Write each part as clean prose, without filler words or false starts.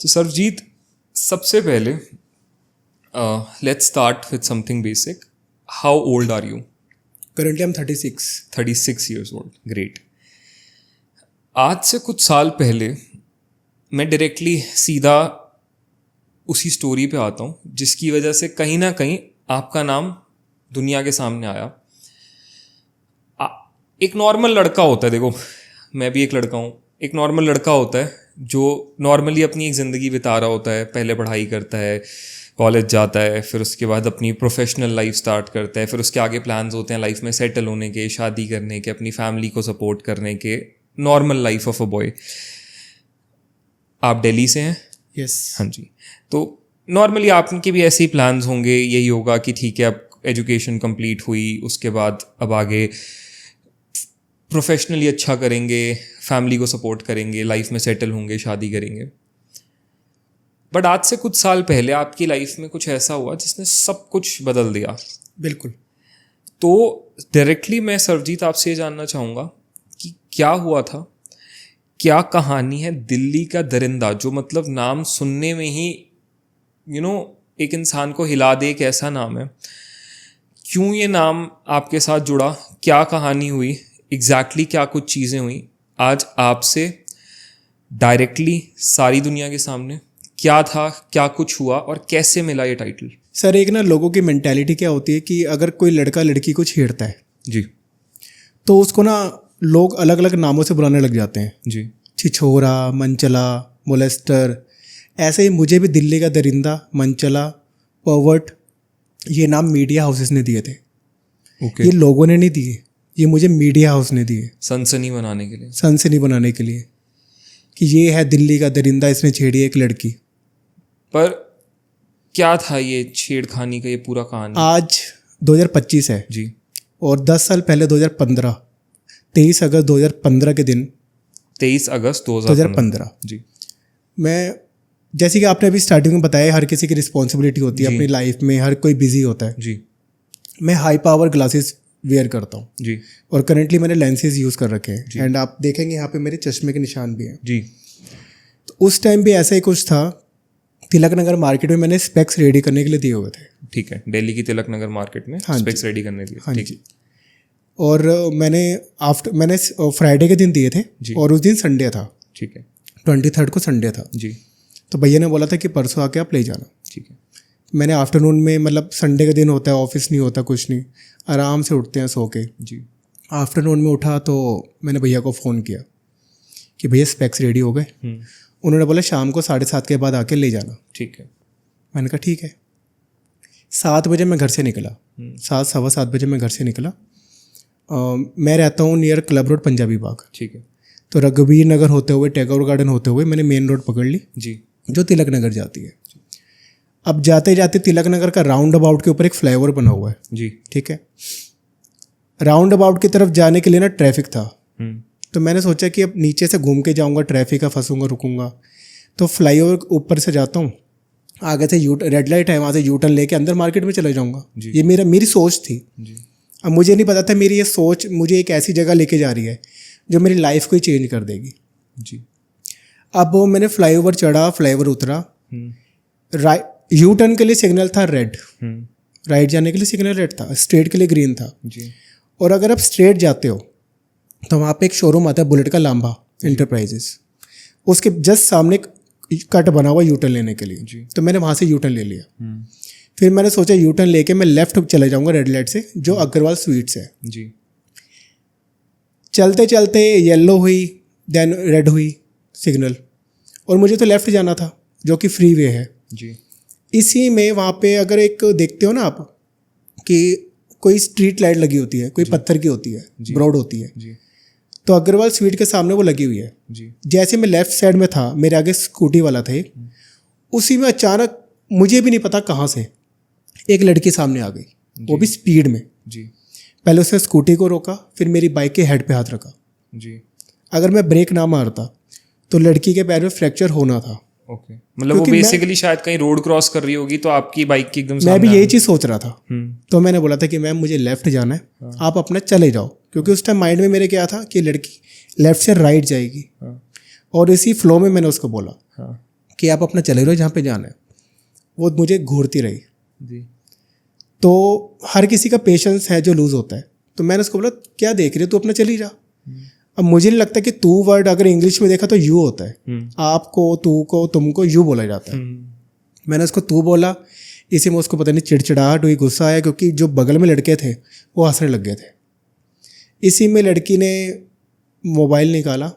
तो सरबजीत, सबसे पहले let's start with something basic. How old are you? Currently I'm 36. 36 years old. Great. आज से कुछ साल पहले मैं डायरेक्टली सीधा उसी स्टोरी पे आता हूँ जिसकी वजह से कहीं ना कहीं आपका नाम दुनिया के सामने आया. एक नॉर्मल लड़का होता है, देखो मैं भी एक लड़का हूँ, एक नॉर्मल लड़का होता है जो नॉर्मली अपनी एक ज़िंदगी बिता रहा होता है. पहले पढ़ाई करता है, कॉलेज जाता है, फिर उसके बाद अपनी प्रोफेशनल लाइफ स्टार्ट करता है, फिर उसके आगे प्लान्स होते हैं लाइफ में सेटल होने के, शादी करने के, अपनी फैमिली को सपोर्ट करने के. Normal life of a boy. आप दिल्ली से हैं? Yes. हाँ जी. तो नॉर्मली आपके भी ऐसे ही प्लान्स होंगे, यही होगा कि ठीक है अब एजुकेशन कंप्लीट हुई, उसके बाद अब आगे प्रोफेशनली अच्छा करेंगे, फैमिली को सपोर्ट करेंगे, लाइफ में सेटल होंगे, शादी करेंगे. बट आज से कुछ साल पहले आपकी लाइफ में कुछ ऐसा हुआ जिसने सब कुछ बदल दिया. बिल्कुल. तो डायरेक्टली मैं सरबजीत आपसे ये जानना चाहूँगा कि क्या हुआ था, क्या कहानी है दिल्ली का दरिंदा, जो मतलब नाम सुनने में ही एक इंसान को हिला दे. एक ऐसा नाम है, क्यों ये नाम आपके साथ जुड़ा, क्या कहानी हुई, एग्जैक्टली क्या कुछ चीज़ें हुई आज आपसे डायरेक्टली सारी दुनिया के सामने, क्या था, क्या कुछ हुआ और कैसे मिला ये टाइटल? सर, एक ना लोगों की मेंटालिटी क्या होती है कि अगर कोई लड़का लड़की को छेड़ता है जी, तो उसको ना लोग अलग अलग नामों से बुलाने लग जाते हैं. जी, छिछोरा, मनचला, मोलेस्टर. ऐसे ही मुझे भी दिल्ली का दरिंदा, मनचला, पर्वर्ट, ये नाम मीडिया हाउसेस ने दिए थे. ओके. ये लोगों ने नहीं दिए, ये मुझे मीडिया हाउस ने दिए सनसनी बनाने के लिए. सनसनी बनाने के लिए कि ये है दिल्ली का दरिंदा, इसने छेड़ी एक लड़की. पर क्या था ये छेड़खानी का ये पूरा कहानी? आज 2025 है जी. और 10 साल पहले 2015, 23 अगस्त 2015 के दिन, 23 अगस्त 2015 जी. मैं, जैसे कि आपने अभी स्टार्टिंग में बताया, हर किसी की रिस्पॉन्सिबिलिटी होती है जी. अपनी लाइफ में, हर कोई बिजी होता है. जी. मैं हाई पावर ग्लासेस वेयर करता हूँ जी. और करेंटली मैंने लेंसेज यूज़ कर रखे हैं. एंड आप देखेंगे यहाँ पे मेरे चश्मे के निशान भी हैं. जी. तो उस टाइम भी ऐसा ही कुछ था. तिलक नगर मार्केट में मैंने स्पेक्स रेडी करने के लिए दिए हुए थे. ठीक है, दिल्ली की तिलक नगर मार्केट में हाँ स्पेक्स रेडी करने के लिए. हाँ ठीक जी. और मैंने फ्राइडे के दिन दिए थे जी. और उस दिन संडे था. ठीक है. 23 को संडे था. जी. तो भैया ने बोला था कि परसों आके आप ले जाना. ठीक है. मैंने आफ्टरनून में, मतलब संडे का दिन होता है, ऑफिस नहीं होता, कुछ नहीं, आराम से उठते हैं सो के. जी. आफ्टरनून में उठा तो मैंने भैया को फ़ोन किया कि भैया स्पेक्स रेडी हो गए. उन्होंने बोला शाम को 7:30 के बाद आके ले जाना. ठीक है. मैंने कहा ठीक है. 7 बजे मैं घर से निकला. 7, सवा 7 बजे मैं घर से निकला. मैं रहता हूँ नियर क्लब रोड, पंजाबी बाग. ठीक है. तो रघुवीर नगर होते हुए, टैगोर गार्डन होते हुए मैंने मेन रोड पकड़ ली जी. जो तिलक नगर जाती है. अब जाते जाते तिलक नगर का राउंड अबाउट के ऊपर एक फ्लाईओवर बना हुआ है. जी. ठीक है. राउंड अबाउट की तरफ जाने के लिए ना ट्रैफिक था. तो मैंने सोचा कि अब नीचे से घूम के जाऊंगा, ट्रैफिक का फंसूंगा, रुकूंगा. तो फ्लाईओवर ऊपर से जाता हूँ, आगे से रेड लाइट है, वहाँ से यू टर्न लेके अंदर मार्केट में चले जाऊंगा. ये मेरी सोच थी. जी. अब मुझे नहीं पता था मेरी ये सोच मुझे एक ऐसी जगह लेके जा रही है जो मेरी लाइफ को ही चेंज कर देगी. जी. अब वो मैंने फ्लाईओवर चढ़ा, फ्लाईओवर उतरा. राइट, यू टर्न के लिए सिग्नल था रेड, राइट जाने के लिए सिग्नल रेड था, स्ट्रेट के लिए ग्रीन था. जी. और अगर आप स्ट्रेट जाते हो तो वहाँ पे एक शोरूम आता है बुलेट का, लांबा इंटरप्राइजेस. उसके जस्ट सामने कट बना हुआ यू टर्न लेने के लिए. जी. तो मैंने वहाँ से यू टर्न ले लिया. फिर मैंने सोचा यू टर्न लेके मैं लेफ्ट चले जाऊँगा रेड लाइट से, जो अग्रवाल स्वीट्स है. जी. चलते चलते येलो हुई, देन रेड हुई सिग्नल, और मुझे तो लेफ़्ट जाना था जो कि फ्री वे है. जी. इसी में वहाँ पे अगर एक देखते हो ना आप कि कोई स्ट्रीट लाइट लगी होती है, कोई पत्थर की होती है, ब्रॉड होती है. जी. तो अग्रवाल स्वीट के सामने वो लगी हुई है. जी. जैसे मैं लेफ़्ट साइड में था, मेरे आगे स्कूटी वाला था एक, उसी में अचानक मुझे भी नहीं पता कहाँ से एक लड़की सामने आ गई, वो भी स्पीड में. जी. पहले उसने स्कूटी को रोका, फिर मेरी बाइक के हेड पे हाथ रखा. जी. अगर मैं ब्रेक ना मारता तो लड़की के पैर में फ्रैक्चर होना था. ओके. मतलब वो बेसिकली शायद कहीं रोड क्रॉस कर रही होगी तो आपकी बाइक की एकदम मैं भी यही चीज़ सोच रहा था. तो मैंने बोला था कि मैम मुझे लेफ़्ट जाना है, आप अपना चले जाओ, क्योंकि उस टाइम माइंड में मेरे क्या था कि लड़की लेफ़्ट से राइट जाएगी. और इसी फ्लो में मैंने उसको बोला कि आप अपना चले रहो जहाँ पे जाना है। वो मुझे घूरती रही। जी। तो हर किसी का पेशेंस है जो लूज़ होता है। तो मैंने उसको बोला क्या देख रही है, तू अपना चली जा। अब मुझे नहीं लगता कि तू वर्ड अगर इंग्लिश में देखा तो यू होता है, आपको, तू को, तुमको यू बोला जाता है। मैंने उसको तू बोला, इसी में उसको पता नहीं चिड़चिड़ाहट हुई, गुस्सा आया, क्योंकि जो बगल में लड़के थे वो हंसने लग गए थे। इसी में लड़की ने मोबाइल निकाला,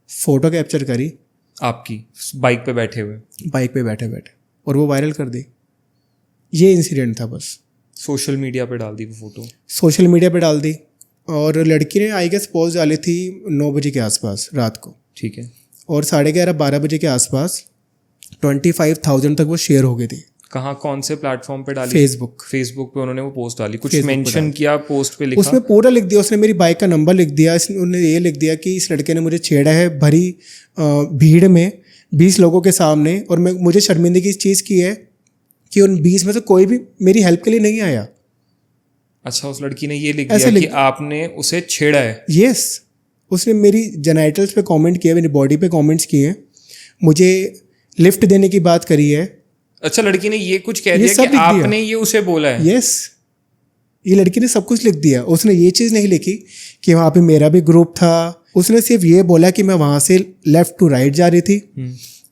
फ़ोटो कैप्चर करी आपकी बाइक पे बैठे हुए, बाइक पे बैठे बैठे, और वो वायरल कर दी। ये इंसिडेंट था बस। सोशल मीडिया पे डाल दी वो फोटो, सोशल मीडिया पे डाल दी। और लड़की ने आई गेस पोस्ट डाली थी 9 बजे के आसपास रात को, ठीक है। और 11:30-12 बजे के आसपास 25,000 तक वो शेयर हो गई थी। कहाँ, कौन से प्लेटफॉर्म पे डाली? फेसबुक पे उन्होंने वो पोस्ट डाली, कुछ Facebook पे मेंशन डाली। किया पोस्ट पे, लिखा उसमें पूरा लिख दिया उसने, मेरी बाइक का नंबर लिख दिया, उसने ये लिख दिया कि इस लड़के ने मुझे छेड़ा है भरी भीड़ में 20 लोगों के सामने, और मुझे शर्मिंदगी इस चीज़ की है कि उन 20 में से कोई भी मेरी हेल्प के लिए नहीं आया। अच्छा, उस लड़की ने ये लिख दिया कि आपने उसे छेड़ा है? यस, उसने मेरी जेनाइटल्स पे कमेंट किए, मेरी बॉडी पे कमेंट्स किए, मुझे लिफ्ट देने की बात करी है। अच्छा, लड़की ने ये कुछ कह दिया कि आपने ये उसे बोला है? यस, ये लड़की ने सब कुछ लिख दिया। उसने ये चीज़ नहीं लिखी कि वहाँ पे मेरा भी ग्रुप था। उसने सिर्फ ये बोला कि मैं वहाँ से लेफ्ट टू राइट जा रही थी।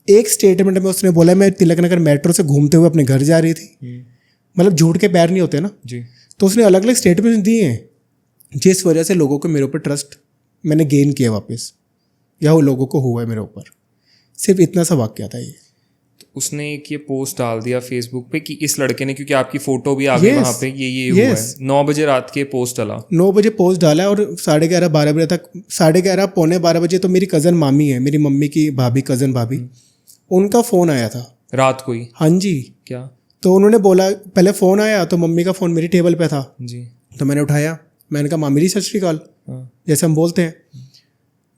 एक स्टेटमेंट में उसने बोला मैं तिलक नगर मेट्रो से घूमते हुए अपने घर जा रही थी। मतलब झूठ के पैर नहीं होते ना जी। तो उसने अलग अलग स्टेटमेंट दिए हैं, जिस वजह से लोगों को मेरे ऊपर ट्रस्ट मैंने गेन किया वापस, या वो लोगों को हुआ है मेरे ऊपर। सिर्फ इतना सा वाक्य था ये। तो उसने एक ये पोस्ट डाल दिया फेसबुक पे कि इस लड़के ने, क्योंकि आपकी फोटो भी आ गई वहाँ पे, ये हुआ है। 9 बजे रात के पोस्ट डाला, 9 बजे पोस्ट डाला, और 11:30-12 बजे तक, 11:30 पौने 12 बजे तो मेरी कज़न मामी है, मेरी मम्मी की भाभी, कज़न भाभी, उनका फ़ोन आया था रात को ही। हाँ जी। क्या? तो उन्होंने बोला, पहले फ़ोन आया तो मम्मी का फ़ोन मेरी टेबल पे था जी। तो मैंने उठाया, मैंने कहा मामी जी सत श्री अकाल, जैसे हम बोलते हैं,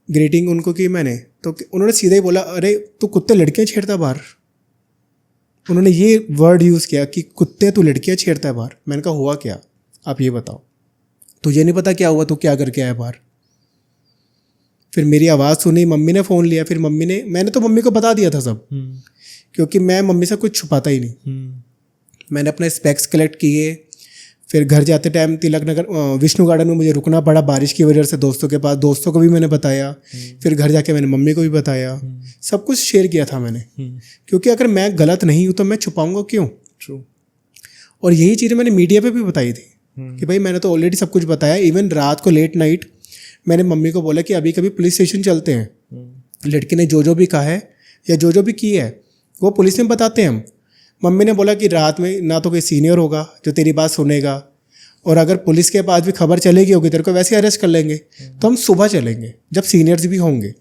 ग्रीटिंग उनको की मैंने। तो उन्होंने सीधा ही बोला, अरे तू कुत्ते लड़कियां छेड़ता बाहर। उन्होंने ये वर्ड यूज़ किया कि कुत्ते तू लड़कियां छेड़ता है बाहर। मैंने कहा हुआ क्या, आप ये बताओ। तुझे नहीं पता क्या हुआ, तू क्या करके आया बाहर? फिर मेरी आवाज़ सुनी, मम्मी ने फ़ोन लिया, फिर मैंने तो मम्मी को बता दिया था सब, क्योंकि मैं मम्मी से कुछ छुपाता ही नहीं। मैंने अपने स्पेक्स कलेक्ट किए, फिर घर जाते टाइम तिलक नगर विष्णु गार्डन में मुझे रुकना पड़ा बारिश की वजह से, दोस्तों के पास, दोस्तों को भी मैंने बताया, फिर घर जाके मैंने मम्मी को भी बताया, सब कुछ शेयर किया था मैंने, क्योंकि अगर मैं गलत नहीं हूँ तो मैं छुपाऊंगा क्यों? ट्रू। और यही चीज़ें मैंने मीडिया पे भी बताई थी कि भाई मैंने तो ऑलरेडी सब कुछ बताया। इवन रात को लेट नाइट मैंने मम्मी को बोला कि अभी कभी पुलिस स्टेशन चलते हैं, लड़की ने जो भी कहा है या जो भी की है वो पुलिस में बताते हैं हम। मम्मी ने बोला कि रात में ना तो कोई सीनियर होगा जो तेरी बात सुनेगा, और अगर पुलिस के पास भी खबर चलेगी होगी तेरे को वैसे अरेस्ट कर लेंगे, तो हम सुबह चलेंगे जब सीनियर्स भी होंगे।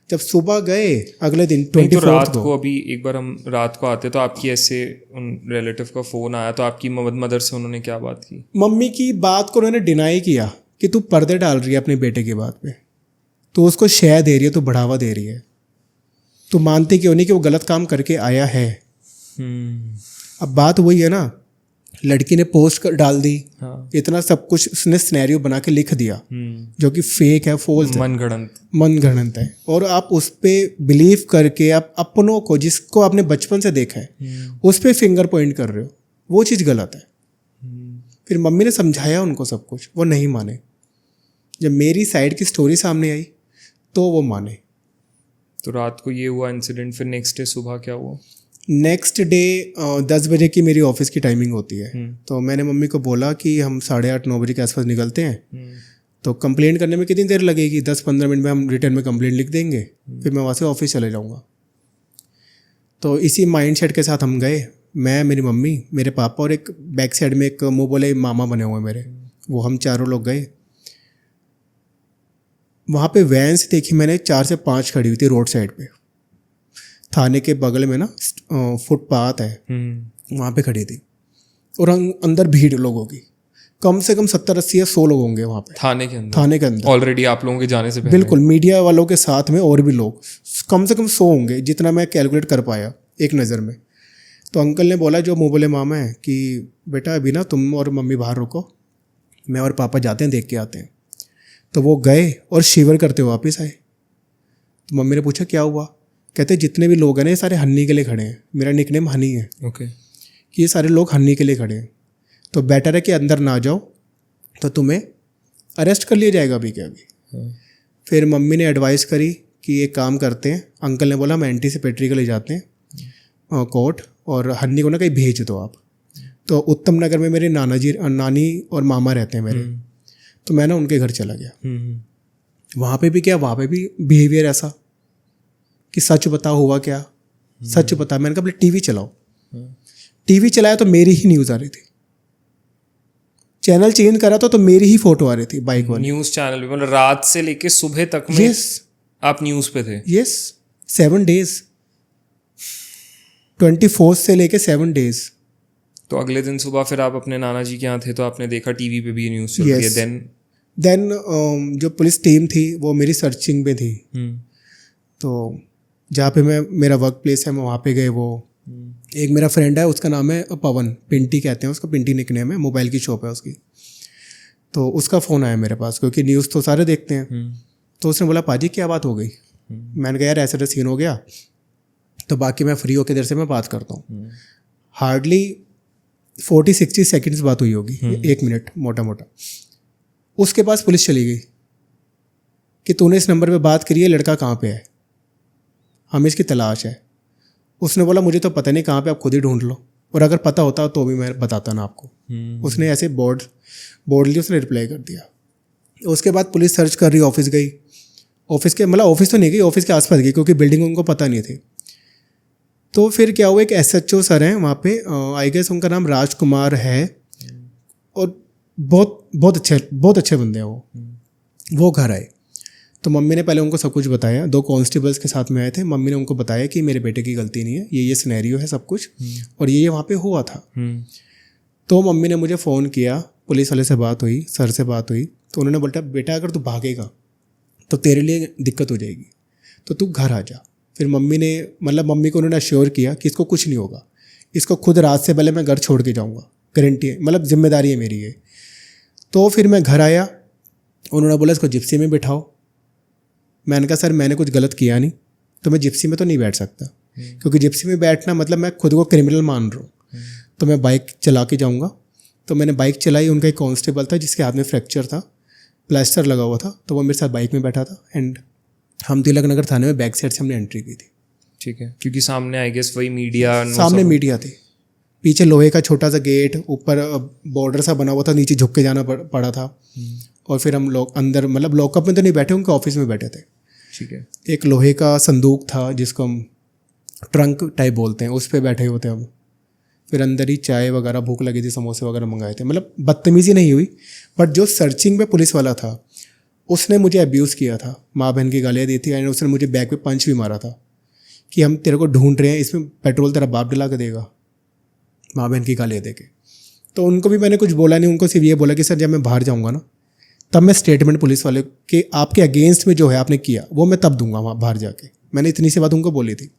जब सुबह गए अगले दिन 24 तो रात को, अभी एक बार हम रात को आते तो आपकी ऐसे उन रिलेटिव का फ़ोन आया, तो आपकी मदर से उन्होंने क्या बात की? मम्मी की बात को उन्होंने डिनाई किया कि तू पर्दे डाल रही है अपने बेटे की बात पे, तो उसको शय दे रही है, तो बढ़ावा दे रही है, तो मानते क्यों नहीं कि वो गलत काम करके आया है। अब बात वही है ना, लड़की ने पोस्ट डाल दी, हाँ। इतना सब कुछ उसने सिनेरियो बना के लिख दिया जो कि फेक है, फोल्स है, मनगढ़ंत है, और आप उस पर बिलीव करके आप अपनों को, जिसको आपने बचपन से देखा है, उस पर फिंगर पॉइंट कर रहे हो, वो चीज़ गलत है। फिर मम्मी ने समझाया उनको सब कुछ, वो नहीं माने। जब मेरी साइड की स्टोरी सामने आई तो वो माने। तो रात को ये हुआ इंसिडेंट, फिर नेक्स्ट डे सुबह क्या हुआ? नेक्स्ट डे 10 बजे की मेरी ऑफिस की टाइमिंग होती है, तो मैंने मम्मी को बोला कि हम 8:30-9 बजे के आसपास निकलते हैं, तो कंप्लेंट करने में कितनी देर लगेगी, 10-15 मिनट में हम रिटर्न में कंप्लेंट लिख देंगे, फिर मैं वहाँ से ऑफिस चले जाऊँगा। तो इसी माइंडसेट के साथ हम गए, मैं, मेरी मम्मी, मेरे पापा, और एक बैक साइड में एक मुँह बोले मामा बने हुए मेरे, वो हम चारों लोग गए। वहाँ पे वैन्स देखी मैंने 4 से 5 खड़ी हुई थी रोड साइड पे, थाने के बगल में ना फुटपाथ है, वहाँ पे खड़ी थी, और अंदर भीड़ लोगों की, कम से कम 70-80 या 100 लोग होंगे वहाँ पे थाने के अंदर ऑलरेडी आप लोगों के जाने से पहले। बिल्कुल, मीडिया वालों के साथ में और भी लोग, कम से कम 100 होंगे, जितना मैं कैलकुलेट कर पाया एक नज़र में। तो अंकल ने बोला, जो मुँह बोले मामा है, कि बेटा अभी ना तुम और मम्मी बाहर रुको, मैं और पापा जाते हैं, देख के आते हैं। तो वो गए और शिवर करते हुए वापस आए। तो मम्मी ने पूछा क्या हुआ, कहते जितने भी लोग हैं ना ये सारे हन्नी के लिए खड़े हैं, मेरा निकनेम हनी है, ओके। कि ये सारे लोग हन्नी के लिए खड़े हैं, तो बेटर है कि अंदर ना जाओ, तो तुम्हें अरेस्ट कर लिया जाएगा अभी के अभी। फिर मम्मी ने एडवाइस करी कि एक काम करते हैं, अंकल ने बोला हम एंटीसिपेटरी के लिए जाते हैं कोर्ट, और हन्नी को ना कहीं भेज दो आप। तो उत्तम नगर में मेरे नानी और मामा रहते हैं मेरे, तो मैं ना उनके घर चला गया। वहाँ पे भी क्या, वहाँ पे भी बिहेवियर ऐसा कि सच बता हुआ क्या, सच बता। मैंने कहा बोले टीवी चलाओ, टीवी चलाया तो मेरी ही न्यूज़ आ रही थी, चैनल चेंज करा तो मेरी ही फोटो आ रही थी बाइक वाली। न्यूज़ चैनल पे मतलब रात से लेके सुबह तक में यस आप न्यूज़ पे थे? यस, 7 days, 24 से लेके 7 days। तो अगले दिन सुबह फिर आप अपने नाना जी के यहाँ थे तो आपने देखा टीवी पे भी न्यूज़ चल रही है। देन जो पुलिस टीम थी वो मेरी सर्चिंग पे थी, तो जहाँ पे मेरा वर्क प्लेस है मैं वहाँ पे गए। वो एक मेरा फ्रेंड है, उसका नाम है पवन, पिंटी कहते हैं उसका, पिंटी निकनेम है, मोबाइल की शॉप है उसकी। तो उसका फ़ोन आया मेरे पास, क्योंकि न्यूज़ तो सारे देखते हैं। तो उसने बोला पाजी क्या बात हो गई? मैंने कहा यार ऐसा सीन हो गया, तो बाकी मैं फ्री होकर इधर से मैं बात करता हूँ। हार्डली 40-60 सेकेंड्स बात हुई होगी, 1 मिनट मोटा मोटा। उसके पास पुलिस चली गई कि तूने इस नंबर पे बात करी है, लड़का कहाँ पे है, हमें इसकी तलाश है। उसने बोला मुझे तो पता नहीं कहाँ पे, आप खुद ही ढूंढ लो, और अगर पता होता तो भी मैं बताता ना आपको। उसने ऐसे बोर्डली उसने रिप्लाई कर दिया। उसके बाद पुलिस सर्च कर रही, ऑफिस गई, ऑफिस के मतलब ऑफिस तो नहीं गई, ऑफिस के आसपास गई, क्योंकि बिल्डिंग उनको पता नहीं थी। तो फिर क्या हुआ, एक SHO सर हैं वहाँ पे, आई गेस उनका नाम राजकुमार है, और बहुत अच्छे बंदे हैं वो घर आए। तो मम्मी ने पहले उनको सब कुछ बताया, 2 कांस्टेबल्स के साथ में आए थे। मम्मी ने उनको बताया कि मेरे बेटे की गलती नहीं है, ये सिनेरियो है सब कुछ, और ये वहाँ पे हुआ था। तो मम्मी ने मुझे फ़ोन किया, पुलिस वाले से बात हुई, सर से बात हुई, तो उन्होंने बोला बेटा अगर तू भागेगा तो तेरे लिए दिक्कत हो जाएगी, तो तू घर आ जा। फिर मम्मी को उन्होंने अश्योर किया कि इसको कुछ नहीं होगा, इसको खुद रात से पहले मैं घर छोड़ के जाऊँगा, गारंटी है, मतलब जिम्मेदारी है मेरी ये। तो फिर मैं घर आया, उन्होंने बोला इसको जिप्सी में बिठाओ। मैंने कहा सर मैंने कुछ गलत किया नहीं, तो मैं जिप्सी में तो नहीं बैठ सकता, क्योंकि जिप्सी में बैठना मतलब मैं खुद को क्रिमिनल मान रहा हूँ, तो मैं बाइक चला के जाऊँगा। तो मैंने बाइक चलाई, उनका एक कांस्टेबल था जिसके हाथ में फ्रैक्चर था, प्लास्टर लगा हुआ था, तो वो मेरे साथ बाइक में बैठा था, एंड हम तिलक नगर थाने में बैक साइड से हमने एंट्री की थी। ठीक है, क्योंकि सामने आई गेस वही मीडिया, सामने मीडिया थी, पीछे लोहे का छोटा सा गेट, ऊपर बॉर्डर सा बना हुआ था, नीचे झुक के जाना पड़ा था। और फिर हम लोग अंदर मतलब लॉकअप में तो नहीं बैठे, उनके ऑफिस में बैठे थे। ठीक है। एक लोहे का संदूक था जिसको हम ट्रंक टाइप बोलते हैं, उस पर बैठे हुए थे हम। फिर अंदर ही चाय वगैरह, भूख लगी थी, समोसे वगैरह मंगाए थे। मतलब बदतमीजी नहीं हुई, बट जो सर्चिंग पे पुलिस वाला था उसने मुझे अब्यूज़ किया था, माँ बहन की गालियाँ दी थी, एंड उसने मुझे बैक पे पंच भी मारा था कि हम तेरे को ढूंढ रहे हैं, इसमें पेट्रोल तेरा बाप दिला के देगा, माँ बहन की गालियाँ दे के। तो उनको भी मैंने कुछ बोला नहीं, उनको सिर्फ ये बोला कि सर जब मैं बाहर जाऊँगा ना, तब मैं स्टेटमेंट पुलिस वाले के आपके अगेंस्ट में जो है आपने किया वो मैं तब दूंगा वहाँ बाहर जाके। मैंने इतनी सी बात उनको बोली थी।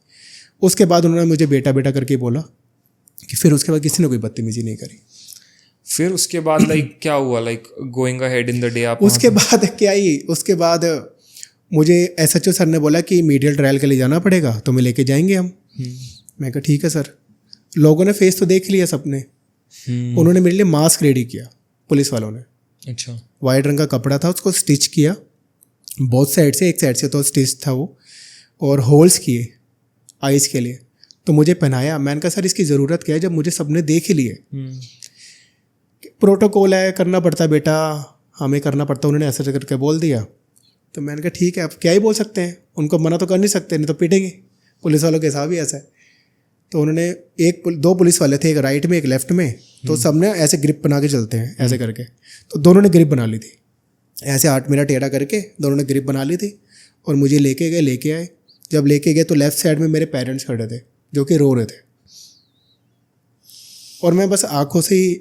उसके बाद उन्होंने मुझे बेटा बेटा करके बोला कि फिर उसके बाद किसी ने कोई बदतमीजी नहीं करी। फिर उसके बाद लाइक क्या हुआ, like going ahead in the day आप उसके बाद क्या ही, उसके बाद मुझे SHO सर ने बोला कि मीडियल ट्रायल के लिए जाना पड़ेगा, तो मैं लेके जाएंगे हम। मैं कहा ठीक है सर। लोगों ने फेस तो देख लिया सबने। उन्होंने मेरे लिए मास्क रेडी किया पुलिस वालों ने। अच्छा। वाइट रंग का कपड़ा था, उसको स्टिच किया बोथ साइड से, एक साइड से तो स्टिच था वो, और होल्स किए आइज़ के लिए। तो मुझे पहनाया। मैंने कहा सर इसकी ज़रूरत क्या है जब मुझे सबने देख ही लिए। प्रोटोकॉल है, करना पड़ता है बेटा, हमें करना पड़ता है, उन्होंने ऐसा करके बोल दिया। तो मैंने कहा ठीक है, अब क्या ही बोल सकते हैं, उनको मना तो कर नहीं सकते, नहीं तो पीटेंगे, पुलिस वालों के हिसाब ही ऐसा है। तो उन्होंने 2 पुलिस वाले थे, एक राइट में एक लेफ्ट में, तो सबने ऐसे ग्रिप बना के चलते हैं ऐसे करके, तो दोनों ने ग्रिप बना ली थी ऐसे 8 मिनट टेढ़ा करके, दोनों ने ग्रिप बना ली थी और मुझे लेके आए। जब लेके गए तो लेफ़्ट साइड में मेरे पेरेंट्स खड़े थे जो कि रो रहे थे, और मैं बस आंखों से ही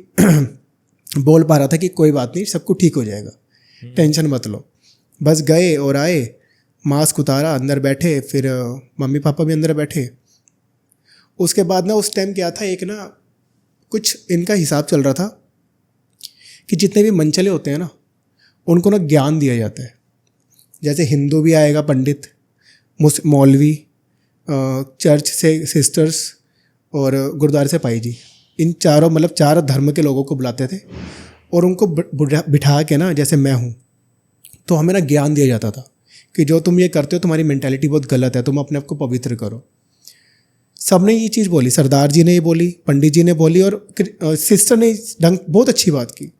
बोल पा रहा था कि कोई बात नहीं, सब कुछ ठीक हो जाएगा, टेंशन मत लो। बस गए और आए, मास्क उतारा, अंदर बैठे, फिर मम्मी पापा भी अंदर बैठे। उसके बाद ना उस टाइम क्या था, एक ना कुछ इनका हिसाब चल रहा था कि जितने भी मनचले होते हैं ना उनको ना ज्ञान दिया जाता है। जैसे हिंदू भी आएगा पंडित, मौलवी, चर्च से सिस्टर्स और गुरुद्वारे से पाई जी, इन चारों मतलब 4 धर्म के लोगों को बुलाते थे और उनको बिठा के ना, जैसे मैं हूँ तो हमें ना ज्ञान दिया जाता था कि जो तुम ये करते हो तुम्हारी मेंटालिटी बहुत गलत है, तुम अपने आप को पवित्र करो। सबने ये चीज़ बोली, सरदार जी ने ये बोली, पंडित जी ने बोली और सिस्टर ने ढंग बहुत अच्छी बात की।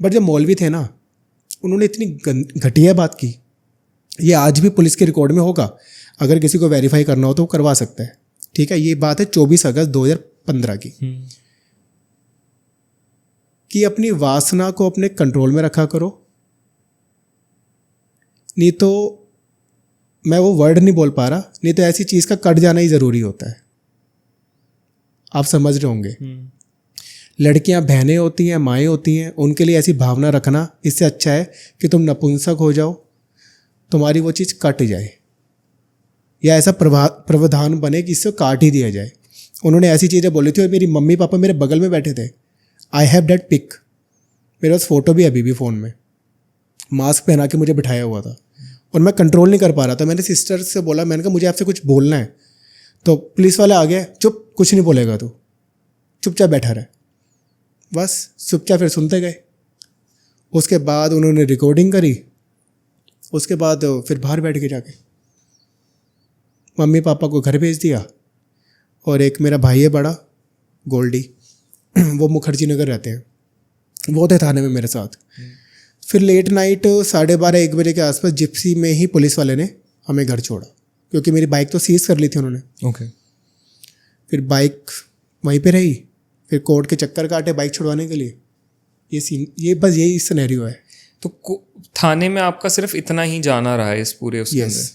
बट जो मौलवी थे ना, उन्होंने इतनी घटिया बात की, ये आज भी पुलिस के रिकॉर्ड में होगा, अगर किसी को वेरीफाई करना हो तो वो करवा सकता है। ठीक है, ये बात है 24 अगस्त 2015 की, कि अपनी वासना को अपने कंट्रोल में रखा करो, नहीं तो मैं वो वर्ड नहीं बोल पा रहा, नहीं तो ऐसी चीज़ का कट जाना ही ज़रूरी होता है। आप समझ रहे होंगे। लड़कियां बहनें होती हैं, माएँ होती हैं, उनके लिए ऐसी भावना रखना इससे अच्छा है कि तुम नपुंसक हो जाओ, तुम्हारी वो चीज़ कट जाए, या ऐसा प्रावधान बने कि इससे काट ही दिया जाए। उन्होंने ऐसी चीज़ें बोली थी और मेरी मम्मी पापा मेरे बगल में बैठे थे। आई हैव दैट पिक, मेरे पास फ़ोटो भी अभी भी फ़ोन में, मास्क पहना के मुझे बिठाया हुआ था और मैं कंट्रोल नहीं कर पा रहा था। मैंने सिस्टर से बोला, मैंने कहा मुझे आपसे कुछ बोलना है, तो पुलिस वाले आ गए, चुप, कुछ नहीं बोलेगा तू, चुपचाप बैठा रहे। बस चुपचाप फिर सुनते गए। उसके बाद उन्होंने रिकॉर्डिंग करी, उसके बाद फिर बाहर बैठ के जाके मम्मी पापा को घर भेज दिया। और एक मेरा भाई है बड़ा, गोल्डी, वो मुखर्जी नगर रहते हैं, वो थे थाने में मेरे साथ। फिर लेट नाइट 12:30-1 बजे के आसपास जिप्सी में ही पुलिस वाले ने हमें घर छोड़ा, क्योंकि मेरी बाइक तो सीज कर ली थी उन्होंने। ओके। फिर बाइक वहीं पे रही, फिर कोर्ट के चक्कर काटे बाइक छुड़वाने के लिए। ये सीन, ये बस यही सिनेरियो है। तो थाने में आपका सिर्फ इतना ही जाना रहा है इस पूरे उसके अंदर?